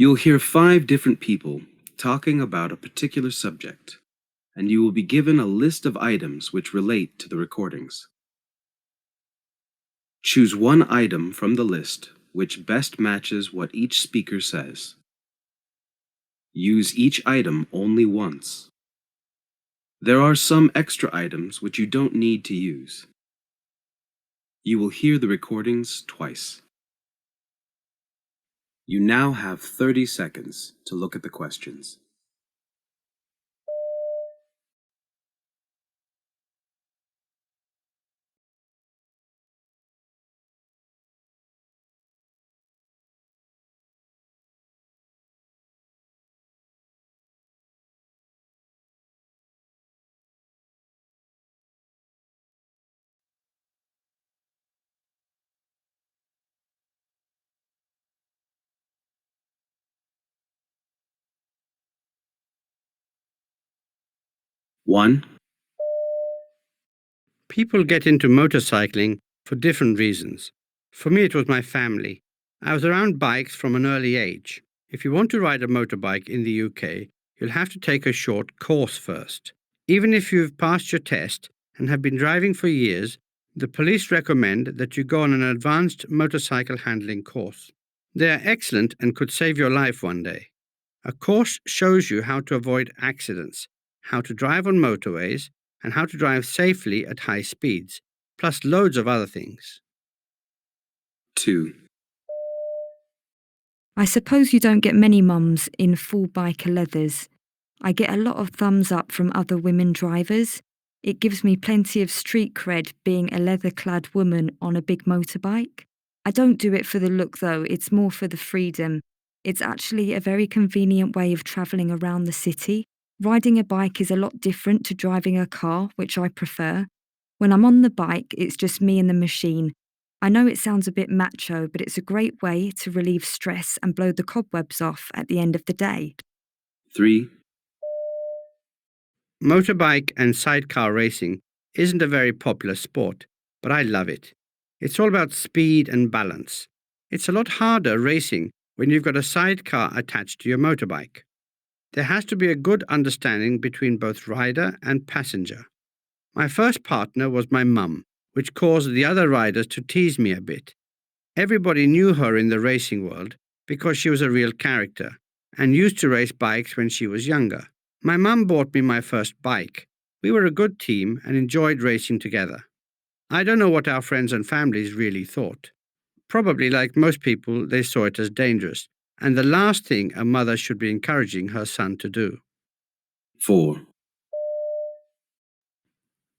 You'll hear 5 different people talking about a particular subject, and you will be given a list of items which relate to the recordings. Choose one item from the list which best matches what each speaker says. Use each item only once. There are some extra items which you don't need to use. You will hear the recordings twice. You now have 30 seconds to look at the questions. One, People get into motorcycling for different reasons. For me, it was my family. I was around bikes from an early age. If you want to ride a motorbike in the UK, you'll have to take a short course first. Even if you've passed your test and have been driving for years, the police recommend that you go on an advanced motorcycle handling course. They are excellent and could save your life one day. A course shows you how to avoid accidents, how to drive on motorways, and how to drive safely at high speeds, plus loads of other things. 2, I suppose you don't get many mums in full biker leathers. I get a lot of thumbs up from other women drivers. It gives me plenty of street cred being a leather-clad woman on a big motorbike. I don't do it for the look though, it's more for the freedom. It's actually a very convenient way of travelling around the city. Riding a bike is a lot different to driving a car, which I prefer. When I'm on the bike, it's just me and the machine. I know it sounds a bit macho, but it's a great way to relieve stress and blow the cobwebs off at the end of the day. 3, Motorbike and sidecar racing isn't a very popular sport, but I love it. It's all about speed and balance. It's a lot harder racing when you've got a sidecar attached to your motorbike. There has to be a good understanding between both rider and passenger. My first partner was my mum, which caused the other riders to tease me a bit. Everybody knew her in the racing world because she was a real character and used to race bikes when she was younger. My mum bought me my first bike. We were a good team and enjoyed racing together. I don't know what our friends and families really thought. Probably, like most people, they saw it as dangerous, and the last thing a mother should be encouraging her son to do. 4,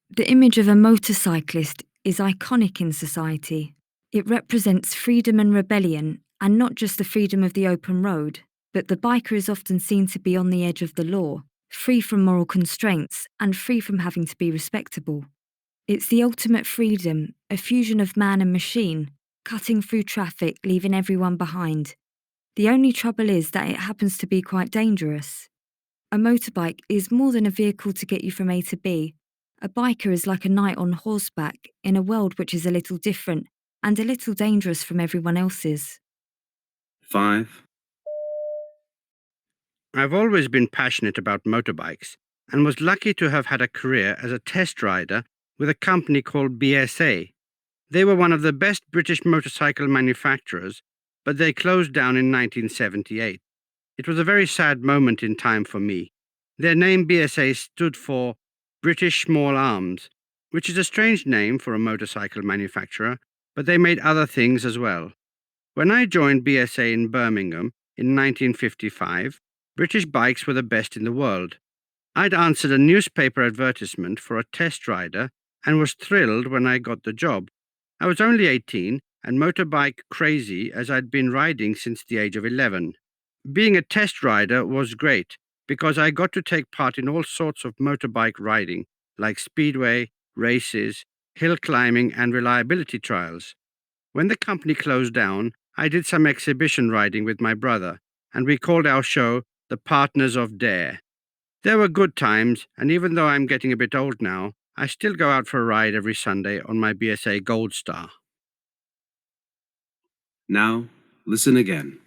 The image of a motorcyclist is iconic in society. It represents freedom and rebellion, and not just the freedom of the open road, but the biker is often seen to be on the edge of the law, free from moral constraints, and free from having to be respectable. It's the ultimate freedom, a fusion of man and machine, cutting through traffic, leaving everyone behind. The only trouble is that it happens to be quite dangerous. A motorbike is more than a vehicle to get you from A to B. A biker is like a knight on horseback in a world which is a little different and a little dangerous from everyone else's. 5, I've always been passionate about motorbikes and was lucky to have had a career as a test rider with a company called BSA. They were one of the best British motorcycle manufacturers, but they closed down in 1978. It was a very sad moment in time for me. Their name BSA stood for British Small Arms, which is a strange name for a motorcycle manufacturer, but they made other things as well. When I joined BSA in Birmingham in 1955, British bikes were the best in the world. I'd answered a newspaper advertisement for a test rider and was thrilled when I got the job. I was only 18 and motorbike crazy as I'd been riding since the age of 11. Being a test rider was great because I got to take part in all sorts of motorbike riding, like speedway, races, hill climbing, and reliability trials. When the company closed down, I did some exhibition riding with my brother, and we called our show The Partners of Dare. There were good times, and even though I'm getting a bit old now, I still go out for a ride every Sunday on my BSA Gold Star. Now, listen again.